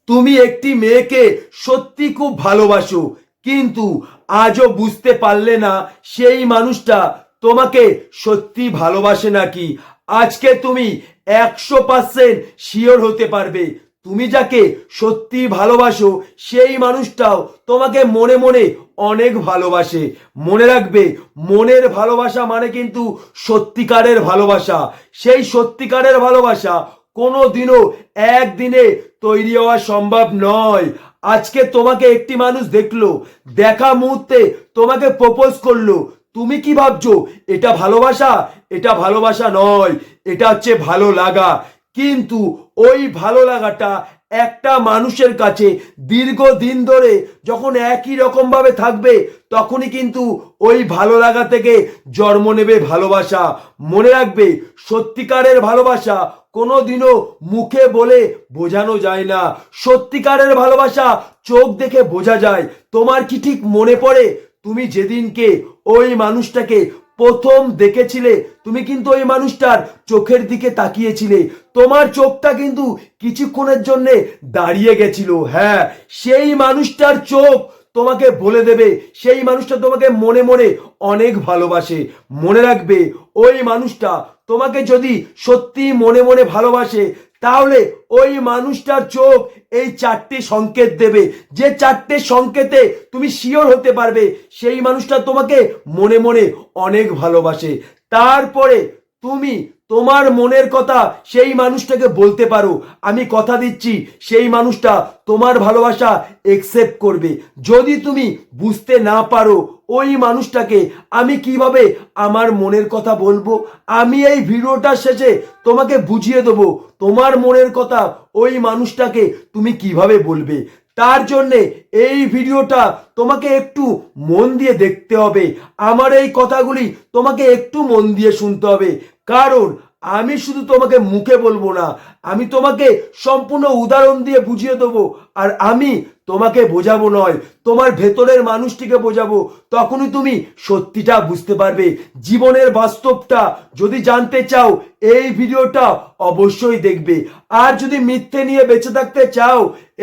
তুমি একটি মেয়েকে সত্যি খুব ভালোবাসো, কিন্তু আজও বুঝতে পারলে না সেই মানুষটা তোমাকে সত্যি ভালোবাসে নাকি। আজকে তুমি 100% শিওর হতে পারবে তুমি যাকে সত্যি ভালোবাসো সেই মানুষটাও তোমাকে মনে মনে অনেক ভালোবাসে। মনে রাখবে, মনের ভালোবাসা মানে কিন্তু সত্যিকারের ভালোবাসা। সেই সত্যিকারের ভালোবাসা কোনো দিনও একদিনে তৈরি হওয়া সম্ভব নয়। আজকে তোমাকে একটি মানুষ দেখলো, দেখা মুহূর্তে তোমাকে প্রপোজ করলো, তুমি কি ভাবছো এটা ভালোবাসা? এটা ভালোবাসা নয়, এটা হচ্ছে ভালো লাগা। কিন্তু ওই ভালো লাগাটা একটা মানুষের কাছে দীর্ঘদিন ধরে যখন একই রকম ভাবে থাকবে, তখনই কিন্তু ওই ভালো লাগা থেকে জন্ম নেবে ভালোবাসা। মনে রাখবে, সত্যিকারের ভালোবাসা কোনোদিনও মুখে বলে বোঝানো যায় না। সত্যিকারের ভালোবাসা চোখ দেখে বোঝা যায়। তোমার কি ঠিক মনে পড়ে তুমি যেদিনকে ওই মানুষটাকে প্রথম দেখেছিলে, তুমি কিন্তু ওই মানুষটার চোখের দিকে তাকিয়েছিলে, তোমার চোখটা কিন্তু কিছুক্ষণের জন্য দাঁড়িয়ে গেছিল। হ্যাঁ, সেই মানুষটার চোখ তোমাকে বলে দেবে সেই মানুষটা তোমাকে মনে মনে অনেক ভালোবাসে। মনে রাখবে, ওই মানুষটা তোমাকে যদি সত্যি মনে মনে ভালোবাসে, তাহলে ওই মানুষটার চোখ এই 4টে সংকেত দেবে, যে 4টে সংকেতে তুমি শিওর হতে পারবে সেই মানুষটা তোমাকে মনে মনে অনেক ভালোবাসে। তারপরে তুমি তোমার মনের কথা সেই মানুষটাকে বলতে পারো। আমি কথা দিচ্ছি সেই মানুষটা তোমার ভালোবাসা একসেপ্ট করবে। যদি তুমি বুঝতে না পারো ওই মানুষটাকে আমি কিভাবে আমার মনের কথা বলবো, আমি এই ভিডিওটার শেষে তোমাকে বুঝিয়ে দেবো তোমার মনের কথা ওই মানুষটাকে তুমি কিভাবে বলবে। তার জন্যে এই ভিডিওটা তোমাকে একটু মন দিয়ে দেখতে হবে। আমার এই কথাগুলি তোমাকে একটু মন দিয়ে শুনতে হবে, কারণ আমি শুধু তোমাকে মুখে বলবো না, আমি তোমাকে সম্পূর্ণ উদাহরণ দিয়ে বুঝিয়ে দেবো। আর আমি তোমাকে বোঝাবো নয়, তোমার ভেতরের মানুষটিকে বোঝাবো। তখনই তুমি সত্যিটা বুঝতে পারবে। জীবনের বাস্তবটা যদি জানতে চাও, এই ভিডিওটা অবশ্যই দেখবে। আর যদি মিথ্যে নিয়ে বেঁচে থাকতে চাও,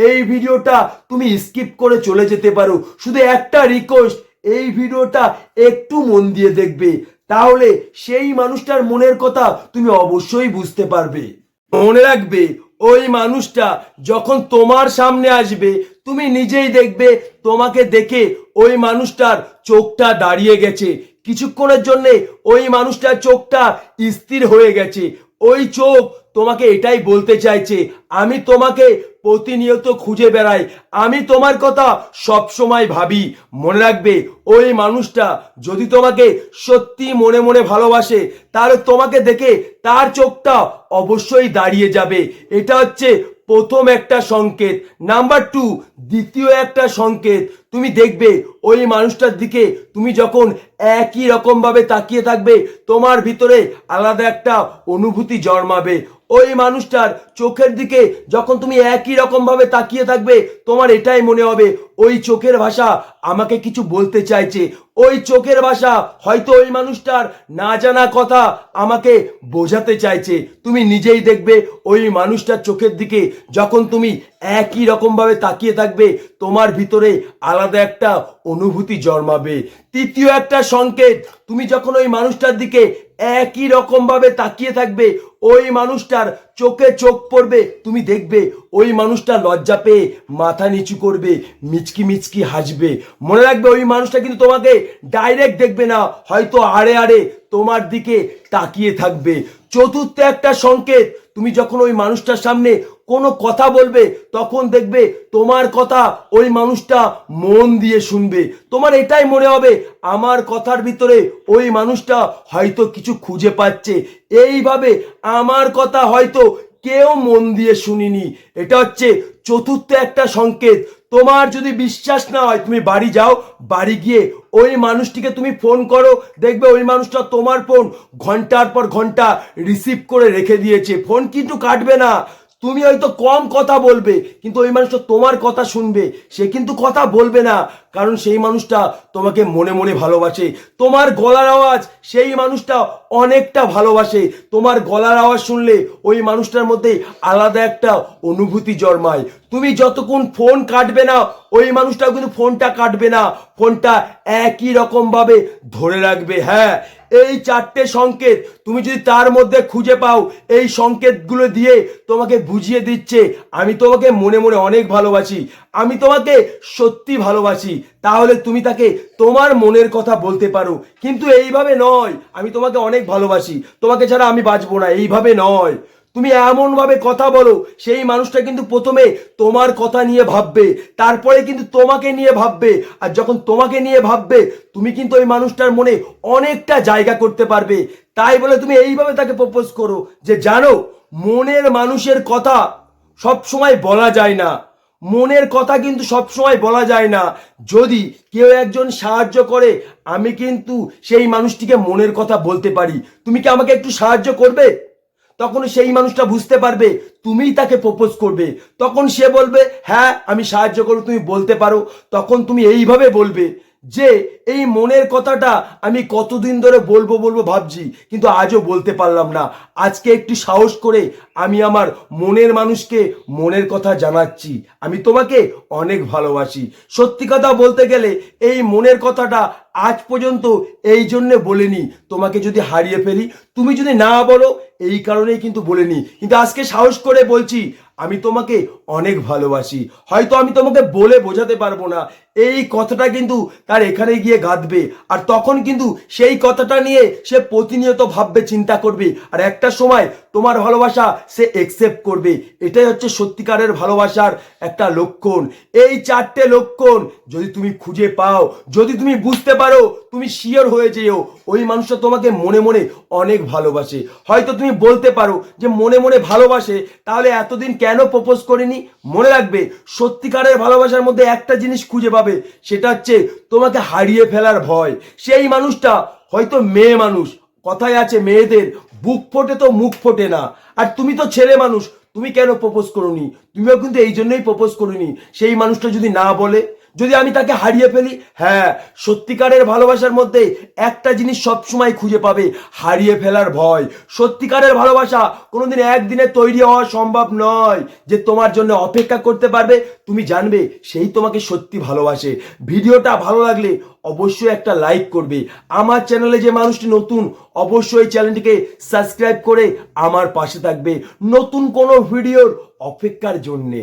এই ভিডিওটা তুমি স্কিপ করে চলে যেতে পারো। শুধু একটা রিকোয়েস্ট, এই ভিডিওটা একটু মন দিয়ে দেখবে, তাহলে সেই মানুষটার মনের কথা তুমি অবশ্যই বুঝতে পারবে। মনে রাখবে, ওই মানুষটা যখন তোমার সামনে আসবে, তুমি নিজেই দেখবে তোমাকে দেখে ওই মানুষটার চোখটা দাঁড়িয়ে গেছে। কিছুক্ষণের জন্য ওই মানুষটার চোখটা স্থির হয়ে গেছে। ওই চোখ তোমাকে এটাই বলতে চাইছে, আমি তোমাকে প্রতিনিয়ত খুঁজে বেড়াই, আমি তোমার কথা সব সময় ভাবি। মনে রাখবে, ওই মানুষটা যদি তোমাকে সত্যি মনে মনে ভালোবাসে, তাহলে তোমাকে দেখে তার চোখটা অবশ্যই দাঁড়িয়ে যাবে। এটা হচ্ছে প্রথম একটা সংকেত। নাম্বার 2, দ্বিতীয় একটা সংকেত, তুমি দেখবে ওই মানুষটার দিকে তুমি যখন একই রকম ভাবে তাকিয়ে থাকবে, তোমার ভিতরে আলাদা একটা অনুভূতি জন্মাবে। ওই মানুষটার চোখের দিকে যখন তুমি একই রকম ভাবে তাকিয়ে থাকবে, তোমার এটাই মনে হবে ওই চোখের ভাষা আমাকে কিছু বলতে চাইছে। ওই চোখের ভাষা হয়তো ওই মানুষটার না জানা কথা আমাকে বোঝাতে চাইছে। তুমি নিজেই দেখবে ওই মানুষটার চোখের দিকে যখন তুমি একই রকম ভাবে তাকিয়ে থাকবে, তোমার ভিতরে আলাদা একটা অনুভূতি জন্মাবে। তৃতীয় একটা সংকেত, তুমি যখন ওই মানুষটার দিকে একই রকম ভাবে তাকিয়ে থাকবে, ওই মানুষটার চোখে চোখ পড়বে, তুমি দেখবে ওই মানুষটা লজ্জা পেয়ে মাথা নিচু করবে, মিচকি মিচকি হাসবে। মনে রাখবে, ওই মানুষটা কিন্তু তোমাকে ডাইরেক্ট দেখবে না, হয়তো আড়ে আড়ে তোমার দিকে তাকিয়ে থাকবে। চতুর্থ একটা সংকেত, তুমি যখন ওই মানুষটার সামনে কোনো কথা বলবে, তখন দেখবে তোমার কথা ওই মানুষটা মন দিয়ে শুনবে। তোমার এটাই মনে হবে আমার কথার ভিতরে ওই মানুষটা হয়তো কিছু খুঁজে পাচ্ছে, এইভাবে আমার কথা হয়তো কেউ মন দিয়ে শুনিনি। এটা হচ্ছে চতুর্থ একটা সংকেত। তোমার যদি বিশ্বাস না হয়, তুমি বাড়ি যাও, বাড়ি গিয়ে ওই মানুষটিকে তুমি ফোন করো, দেখবে ওই মানুষটা তোমার ফোন ঘন্টার পর ঘন্টা রিসিভ করে রেখে দিয়েছে। ফোন কিন্তু কাটবে না। তুমি হয়তো কম কথা বলবে, কিন্তু ওই মানুষটা তোমার কথা শুনবে, সে কিন্তু কথা বলবে না, কারণ সেই মানুষটা তোমাকে মনে মনে ভালোবাসে। তোমার গলার আওয়াজ সেই মানুষটা অনেকটা ভালোবাসে। তোমার গলার আওয়াজ শুনলে ওই মানুষটার মধ্যে আলাদা একটা অনুভূতি জন্মায়। তুমি যতক্ষণ ফোন কাটবে না ওই মানুষটাও কিন্তু ফোনটা কাটবে না, ফোনটা একই রকম ভাবে ধরে রাখবে। হ্যাঁ, এই 4টে সংকেত তুমি যদি তার মধ্যে খুঁজে পাও, এই সংকেতগুলো দিয়ে তোমাকে বুঝিয়ে দিচ্ছে আমি তোমাকে মনে মনে অনেক ভালোবাসি, আমি তোমাকে সত্যি ভালোবাসি, তাহলে তুমি তাকে তোমার মনের কথা বলতে পারো। কিন্তু এইভাবে নয়, আমি তোমাকে অনেক ভালোবাসি, তোমাকে ছাড়া আমি বাঁচবো না, এইভাবে নয়। তুমি এমন ভাবে কথা বলো সেই মানুষটা কিন্তু প্রথমে তোমার কথা নিয়ে ভাববে, তারপরে কিন্তু তোমাকে নিয়ে ভাববে। আর যখন তোমাকে নিয়ে ভাববে তুমি কিন্তু ওই মানুষটার মনে অনেকটা জায়গা করতে পারবে। তাই বলে তুমি এইভাবে তাকে প্রপোজ করো যে জানো, মনের মানুষের কথা সব সময় বলা যায় না, মনের কথা কিন্তু সব সময় বলা যায় না। যদি কেউ একজন সাহায্য করে আমি কিন্তু সেই মানুষটিকে মনের কথা বলতে পারি, তুমি কি আমাকে একটু সাহায্য করবে? তখন সেই মানুষটা বুঝতে পারবে তুমিই তাকে প্রপোজ করবে, তখন সে বলবে হ্যাঁ আমি সাহায্য করব, তুমি বলতে পারো। তখন তুমি এইভাবে বলবে যে এই মনের কথাটা আমি কতদিন ধরে বলবো বলবো ভাবছি, কিন্তু আজও বলতে পারলাম না, আজকে একটু সাহস করে আমি আমার মনের মানুষকে মনের কথা জানাচ্ছি, আমি তোমাকে অনেক ভালোবাসি। সত্যি কথা বলতে গেলে এই মনের কথাটা আজ পর্যন্ত এই জন্যে বলিনি, তোমাকে যদি হারিয়ে ফেলি, তুমি যদি না বলো এই কারণেই কিন্তু বলিনি, কিন্তু আজকে সাহস করে বলছি আমি তোমাকে অনেক ভালোবাসি। হয়তো আমি তোমাকে বলে বোঝাতে পারবো না, এই কথাটা কিন্তু তার এখানে গিয়ে গাঁথবে, আর তখন কিন্তু সেই কথাটা নিয়ে সে প্রতিনিয়ত ভাববে, চিন্তা করবে, আর একটা সময় তোমার ভালোবাসা সে একসেপ্ট করবে। এটাই হচ্ছে সত্যিকারের ভালোবাসার একটা লক্ষণ। এই 4টে লক্ষণ যদি তুমি খুঁজে পাও, যদি তুমি বুঝতে পারো, তুমি শিওর হয়ে যেও ওই মানুষটা তোমাকে মনে মনে অনেক ভালোবাসে। হয়তো তুমি বলতে পারো যে মনে মনে ভালোবাসে, তাহলে এতদিন কেন প্রপোজ করিনি? মনে রাখবে, সত্যিকারের ভালোবাসার মধ্যে একটা জিনিস খুঁজে পাবে, সেটা হচ্ছে তোমাকে হারিয়ে ফেলার ভয়। সেই মানুষটা হয়তো মেয়ে মানুষ, কথায় আছে মেয়েদের বুক ফোটে তো মুখ ফোটে না, আর তুমি তো ছেলে মানুষ, তুমি কেন প্রপোজ করোনি? তুমিও কিন্তু এই জন্যই প্রপোজ করোনি। সেই মানুষটা যদি না বলে, যদি আমি তাকে হারিয়ে ফেলি, হ্যাঁ, সত্যিকারের ভালোবাসার মধ্যে একটা জিনিস সবসময় খুঁজে পাবে, হারিয়ে ফেলার ভয়। সত্যিকারের ভালোবাসা কোনোদিন একদিনে তৈরি হওয়া সম্ভব নয় যে তোমার জন্য অপেক্ষা করতে পারবে। তুমি জানবে সেই তোমাকে সত্যি ভালোবাসে। ভিডিওটা ভালো লাগলে অবশ্যই একটা লাইক করবে। আমার চ্যানেলে যে মানুষটি নতুন, অবশ্যই চ্যানেলটিকে সাবস্ক্রাইব করে আমার পাশে থাকবে নতুন কোনো ভিডিওর অপেক্ষার জন্যে।